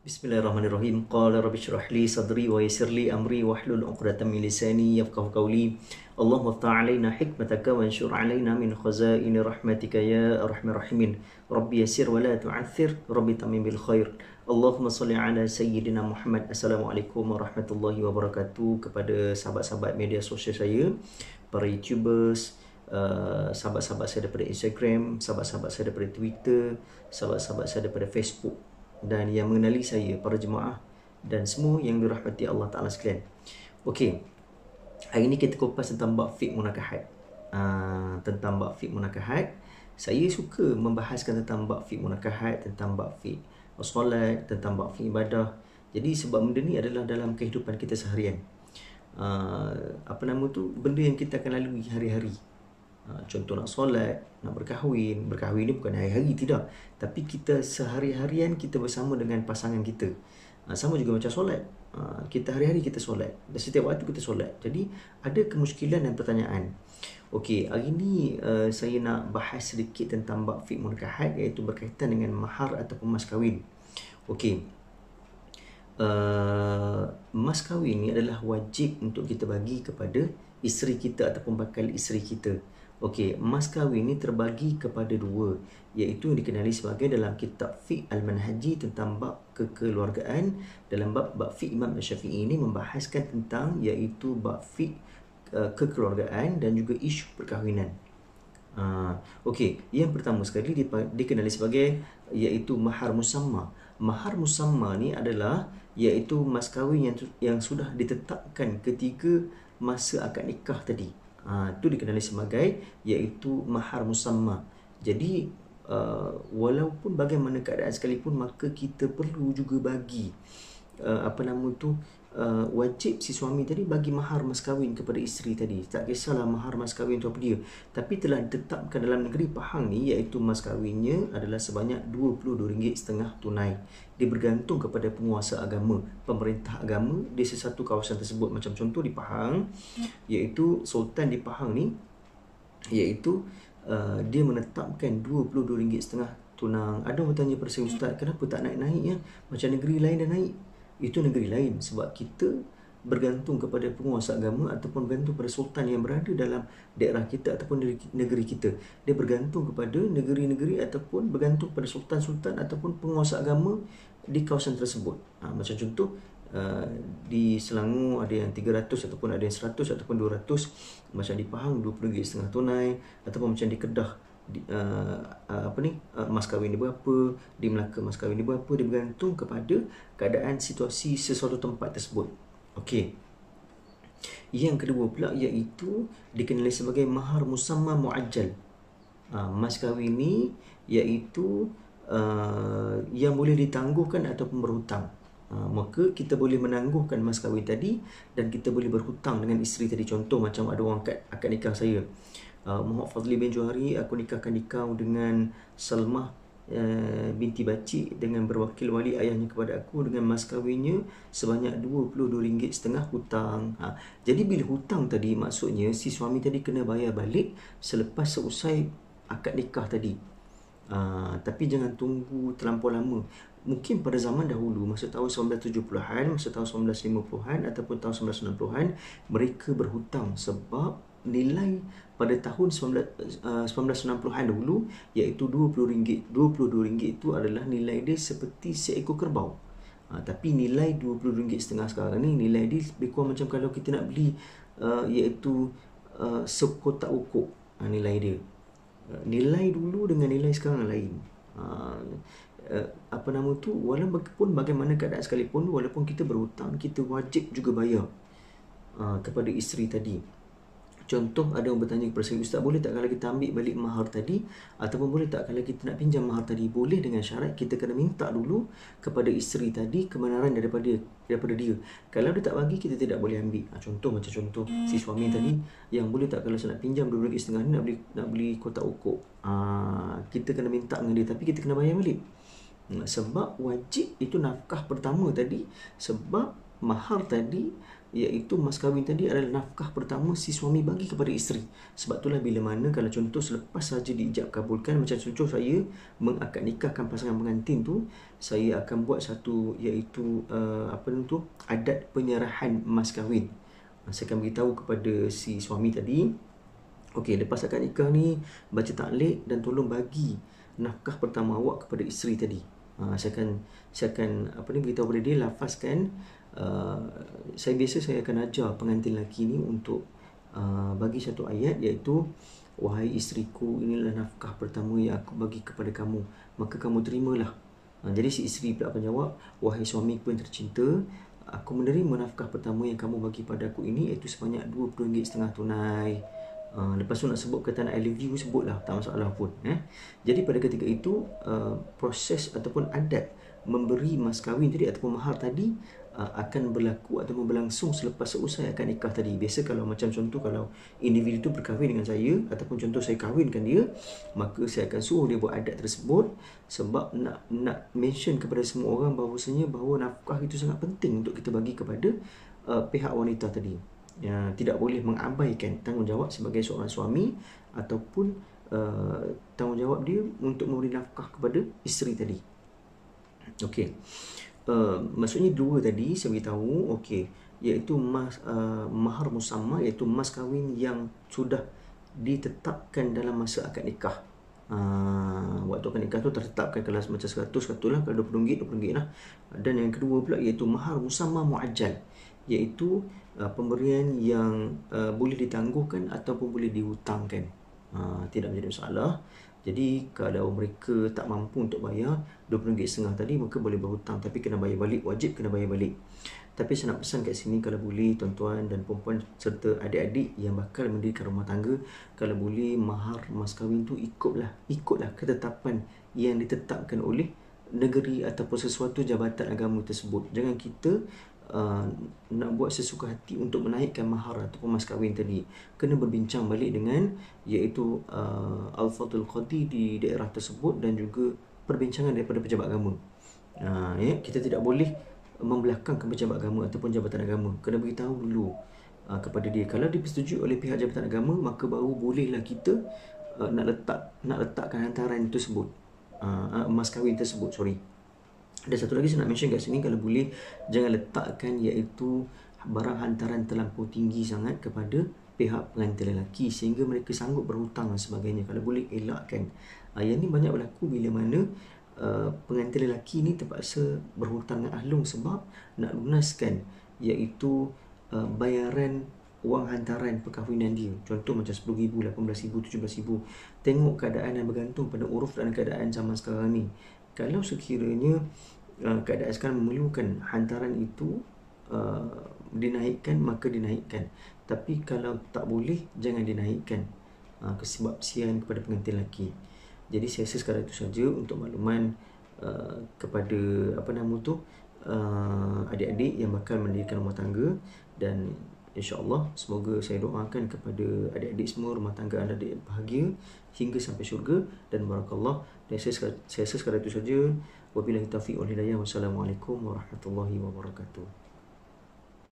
Bismillahirrahmanirrahim. Qala rabbi shrah li sadri wa yassir li amri wahlul 'uqdatam min lisani yafqahu qawli. Allahumma iftah 'alaina hikmataka wa anshur 'alaina min khazaini rahmatika ya arhamar rahimin. Rabbi yassir wa la tu'athir, rabbi tamim bil khair. Allahumma salli ala sayyidina Muhammad. Assalamualaikum warahmatullahi wabarakatuh. Kepada sahabat-sahabat media sosial saya, para YouTubers, sahabat-sahabat saya daripada Instagram, sahabat-sahabat saya daripada Twitter, sahabat-sahabat saya daripada Facebook, dan yang mengenali saya, para jemaah dan semua yang dirahmati Allah Ta'ala sekalian. Okey, hari ini kita kupas tentang bab fiqh munakahat. Tentang bab fiqh munakahat, saya suka membahaskan tentang bab fiqh munakahat, tentang bab fiqh solat, tentang bab fiqh ibadah. Jadi sebab benda ni adalah dalam kehidupan kita seharian. Benda yang kita akan lalui hari-hari. Contoh nak solat, nak berkahwin. Berkahwin ni bukan hari-hari, tidak. Tapi kita sehari-harian kita bersama dengan pasangan kita. Sama juga macam solat. Kita hari-hari kita solat. Dan setiap waktu kita solat. Jadi ada kemusykilan dan pertanyaan. Okey, hari ni saya nak bahas sedikit tentang bab fiqh munakahat, iaitu berkaitan dengan mahar ataupun mas kahwin. Okey. Mas kahwin ni adalah wajib untuk kita bagi kepada isteri kita ataupun bakal isteri kita. Okey, mas kahwin ni terbagi kepada dua, iaitu yang dikenali sebagai dalam kitab fiqh al-manhaji tentang bab kekeluargaan. Dalam bab fiqh Imam Syafi'i ini membahaskan tentang iaitu bab fiqh kekeluargaan dan juga isu perkahwinan. Okey, yang pertama sekali dikenali sebagai iaitu mahar musamma. Mahar musamma ni adalah iaitu mas kahwin yang sudah ditetapkan ketika masa akad nikah tadi. Itu dikenali sebagai iaitu mahar musamma. Jadi walaupun bagaimana keadaan sekalipun, maka kita perlu juga bagi wajib si suami tadi bagi mahar mas kahwin kepada isteri tadi. Tak kisahlah mahar mas kahwin tu apa dia, tapi telah ditetapkan dalam negeri Pahang ni iaitu mas kahwinnya adalah sebanyak RM22.5 tunai. Dia bergantung kepada penguasa agama, pemerintah agama di sesuatu kawasan tersebut. Macam contoh di Pahang, iaitu Sultan di Pahang ni, iaitu dia menetapkan RM22.5 tunang. Ada orang tanya pada saya, Ustaz, kenapa tak naik-naik ya? Macam negeri lain dah naik. Itu negeri lain, sebab kita bergantung kepada penguasa agama ataupun bergantung pada sultan yang berada dalam daerah kita ataupun negeri kita. Dia bergantung kepada negeri-negeri ataupun bergantung pada sultan-sultan ataupun penguasa agama di kawasan tersebut. Macam contoh, di Selangor ada yang 300 ataupun ada yang 100 ataupun 200. Macam di Pahang RM20.5 tunai, ataupun macam di Kedah mas kahwin dia berapa, di Melaka mas kahwin dia berapa. Dia bergantung kepada keadaan situasi sesuatu tempat tersebut. Okey. Yang kedua pula iaitu dikenali sebagai mahar musamma muajjal. Mas kahwin ni iaitu yang boleh ditangguhkan ataupun berhutang. Maka kita boleh menangguhkan mas kahwin tadi dan kita boleh berhutang dengan isteri tadi. Contoh macam ada orang akad nikah saya, Muhammad Fazli bin Johari, aku nikahkan kau dengan Salmah binti Bacik dengan berwakil wali ayahnya kepada aku dengan mas kahwinnya sebanyak RM22.5 hutang. Jadi bila hutang tadi, maksudnya si suami tadi kena bayar balik selepas seusai akad nikah tadi. Tapi jangan tunggu terlampau lama. Mungkin pada zaman dahulu, masa tahun 1970-an, masa tahun 1950-an ataupun tahun 1990-an, mereka berhutang sebab nilai pada tahun 1990-an dahulu iaitu RM20. RM22 itu adalah nilai dia seperti seekor kerbau. Tapi nilai RM22.5 sekarang ni, nilai dia lebih kurang macam kalau kita nak beli iaitu sekotak ukuk. Nilai dia, nilai dulu dengan nilai sekarang lain. Walaupun bagaimana keadaan sekalipun, walaupun kita berhutang, kita wajib juga bayar kepada isteri tadi. Contoh, ada orang bertanya kepada saya, Ustaz, boleh tak kalau kita ambil balik mahar tadi, ataupun boleh tak kalau kita nak pinjam mahar tadi? Boleh, dengan syarat kita kena minta dulu kepada isteri tadi kebenaran daripada dia. Kalau dia tak bagi, kita tidak boleh ambil. Contoh si suami tadi yang, boleh tak kalau saya nak pinjam RM2.5 ni, nak beli kotak ukuk, kita kena minta dengan dia, tapi kita kena bayar balik. Sebab wajib itu nafkah pertama tadi. Sebab mahar tadi iaitu mas kahwin tadi adalah nafkah pertama si suami bagi kepada isteri. Sebab itulah bila mana kalau contoh selepas saja diijab kabulkan, macam contoh saya mengakad nikahkan pasangan pengantin tu, saya akan buat satu iaitu adat penyerahan mas kahwin. Saya akan beritahu kepada si suami tadi, okey, lepas akad nikah ni baca taklid dan tolong bagi nafkah pertama awak kepada isteri tadi. Saya akan beritahu kepada dia, lafazkan. Saya akan ajar pengantin lelaki ni untuk bagi satu ayat, iaitu wahai isteriku, inilah nafkah pertama yang aku bagi kepada kamu, maka kamu terimalah. Jadi si isteri pula akan jawab, wahai suamiku yang tercinta, aku menerima nafkah pertama yang kamu bagi pada aku ini, iaitu sebanyak RM20.5 tunai. Lepas tu nak sebut kata I love you, sebutlah, tak masalah pun. Jadi pada ketika itu proses ataupun adat memberi mas kahwin tadi ataupun mahar tadi akan berlaku ataupun berlangsung selepas seusai akad nikah tadi. Biasa kalau macam contoh, kalau individu tu berkahwin dengan saya ataupun contoh saya kahwinkan dia, maka saya akan suruh dia buat adat tersebut, sebab nak mention kepada semua orang bahawasanya bahawa nafkah itu sangat penting untuk kita bagi kepada pihak wanita tadi. Tidak boleh mengabaikan tanggungjawab sebagai seorang suami ataupun tanggungjawab dia untuk memberi nafkah kepada isteri tadi. Okey. Maksudnya dua tadi saya beritahu, okey, iaitu mahar musamma, iaitu mas kahwin yang sudah ditetapkan dalam masa akad nikah. Waktu akad nikah tu tertetapkan, kalau macam 100 katalah, kalau RM20 lah. Dan yang kedua pula iaitu mahar musamma muajjal, iaitu pemberian yang boleh ditangguhkan ataupun boleh dihutangkan. Tidak menjadi masalah. Jadi kalau mereka tak mampu untuk bayar RM20.5 tadi, maka boleh berhutang, tapi kena bayar balik, wajib kena bayar balik. Tapi saya nak pesan kat sini, kalau boleh tuan-tuan dan puan-puan serta adik-adik yang bakal mendirikan rumah tangga, kalau boleh mahar mas kahwin tu ikutlah ketetapan yang ditetapkan oleh negeri ataupun sesuatu jabatan agama tersebut. Jangan kita nak buat sesuka hati untuk menaikkan mahar ataupun mas kahwin tadi. Kena berbincang balik dengan iaitu Al-Fadhil Qadi di daerah tersebut dan juga perbincangan daripada pejabat agama. Kita tidak boleh membelakangkan pejabat agama ataupun jabatan agama. Kena beritahu dulu kepada dia. Kalau dipersetujui oleh pihak jabatan agama, maka baru bolehlah kita nak letakkan hantaran tersebut, mas kahwin tersebut, Dan satu lagi saya nak mention kat sini, kalau boleh jangan letakkan iaitu barang hantaran terlampau tinggi sangat kepada pihak pengantin lelaki sehingga mereka sanggup berhutang dan sebagainya. Kalau boleh elakkan. Yang ni banyak berlaku bila mana pengantin lelaki ni terpaksa berhutang dengan ahlung sebab nak lunaskan iaitu bayaran wang hantaran perkahwinan dia. Contoh macam RM10,000, RM18,000, RM17,000. Tengok keadaan dan bergantung pada uruf dan keadaan zaman sekarang ni. Kalau sekiranya keadaan sekarang memerlukan hantaran itu dinaikkan, maka dinaikkan. Tapi kalau tak boleh, jangan dinaikkan sebab kesian kepada pengantin lelaki. Jadi saya rasa sekadar itu saja untuk makluman kepada adik-adik yang bakal mendirikan rumah tangga. Dan insya-Allah semoga saya doakan kepada adik-adik semua rumah tangga anda bahagia hingga sampai syurga dan barakallah. Dan saya rasa sekadar itu saja. Wabillahi taufiq wal hidayah. Wassalamualaikum warahmatullahi wabarakatuh.